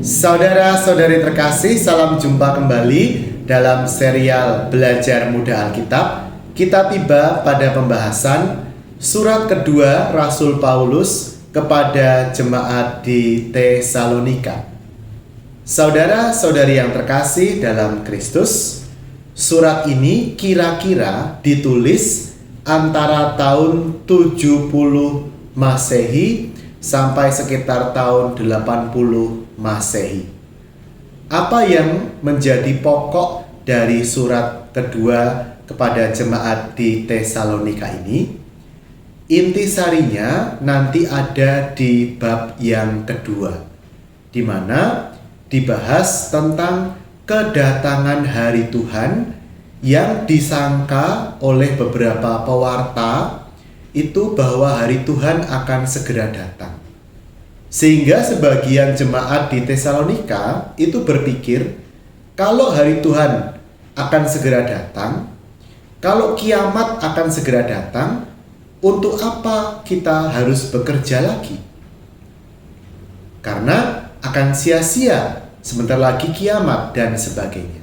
Saudara-saudari terkasih, salam jumpa kembali dalam serial Belajar Mudah Alkitab. Kita tiba pada pembahasan surat kedua Rasul Paulus kepada jemaat di Tesalonika. Saudara-saudari yang terkasih dalam Kristus, surat ini kira-kira ditulis antara tahun 70 Masehi sampai sekitar tahun 80 Masehi. Apa yang menjadi pokok dari surat kedua kepada jemaat di Tesalonika ini? Intisarinya nanti ada di bab yang kedua, di mana dibahas tentang kedatangan hari Tuhan yang disangka oleh beberapa pewarta itu bahwa hari Tuhan akan segera datang. Sehingga sebagian jemaat di Tesalonika itu berpikir kalau hari Tuhan akan segera datang, kalau kiamat akan segera datang, untuk apa kita harus bekerja lagi? Karena akan sia-sia sebentar lagi kiamat dan sebagainya.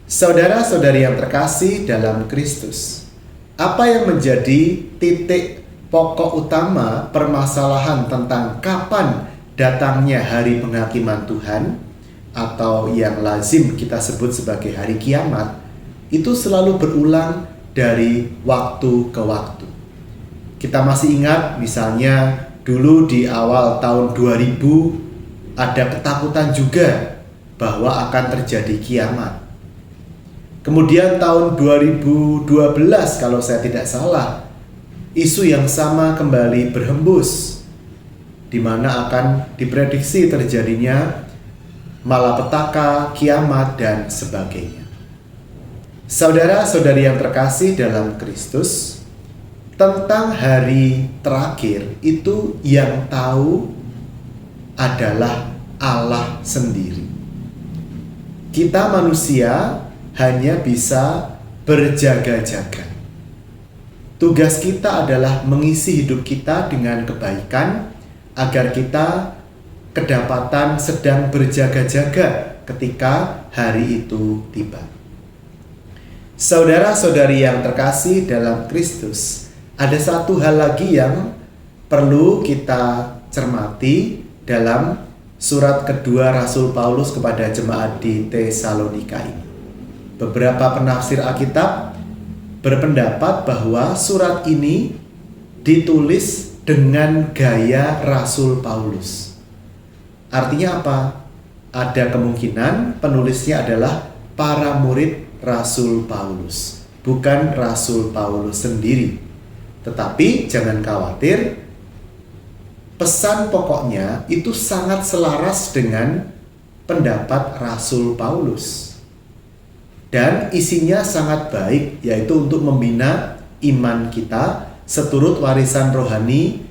Saudara-saudari yang terkasih dalam Kristus, apa yang menjadi titik pokok utama permasalahan tentang kapan datangnya hari penghakiman Tuhan atau yang lazim kita sebut sebagai hari kiamat itu selalu berulang dari waktu ke waktu. Kita masih ingat misalnya dulu di awal tahun 2000 ada ketakutan juga bahwa akan terjadi kiamat. Kemudian tahun 2012 kalau saya tidak salah, isu yang sama kembali berhembus, di mana akan diprediksi terjadinya malapetaka, kiamat, dan sebagainya. Saudara-saudari yang terkasih dalam Kristus, tentang hari terakhir itu yang tahu adalah Allah sendiri. Kita manusia hanya bisa berjaga-jaga. Tugas kita adalah mengisi hidup kita dengan kebaikan agar kita kedapatan sedang berjaga-jaga ketika hari itu tiba. Saudara-saudari yang terkasih dalam Kristus, ada satu hal lagi yang perlu kita cermati dalam surat kedua Rasul Paulus kepada jemaat di Tesalonika ini. Beberapa penafsir Alkitab berpendapat bahwa surat ini ditulis dengan gaya Rasul Paulus. Artinya apa? Ada kemungkinan penulisnya adalah para murid Rasul Paulus, bukan Rasul Paulus sendiri. Tetapi jangan khawatir, pesan pokoknya itu sangat selaras dengan pendapat Rasul Paulus. Dan isinya sangat baik, yaitu untuk membina iman kita seturut warisan rohani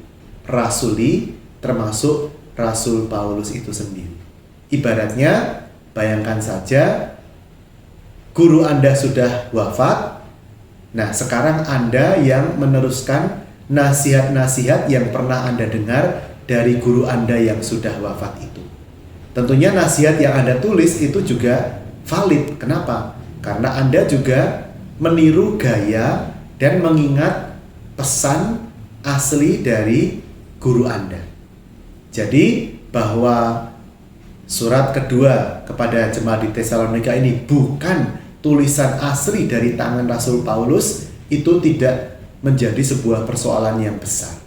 rasuli, termasuk Rasul Paulus itu sendiri. Ibaratnya, bayangkan saja guru Anda sudah wafat. Nah, sekarang Anda yang meneruskan nasihat-nasihat yang pernah Anda dengar dari guru Anda yang sudah wafat itu. Tentunya nasihat yang Anda tulis itu juga valid. Kenapa? Karena Anda juga meniru gaya dan mengingat pesan asli dari guru Anda. Jadi bahwa surat kedua kepada jemaat di Tesalonika ini bukan tulisan asli dari tangan Rasul Paulus, itu tidak menjadi sebuah persoalan yang besar.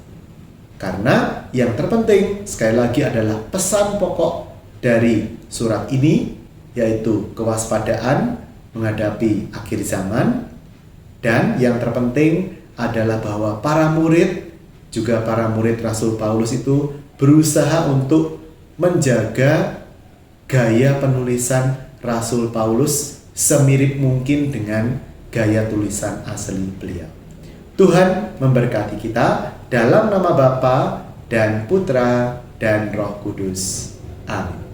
Karena yang terpenting sekali lagi adalah pesan pokok dari surat ini, yaitu kewaspadaan menghadapi akhir zaman, dan yang terpenting adalah bahwa para murid, juga para murid Rasul Paulus itu berusaha untuk menjaga gaya penulisan Rasul Paulus semirip mungkin dengan gaya tulisan asli beliau. Tuhan memberkati kita dalam nama Bapa dan Putra dan Roh Kudus. Amin.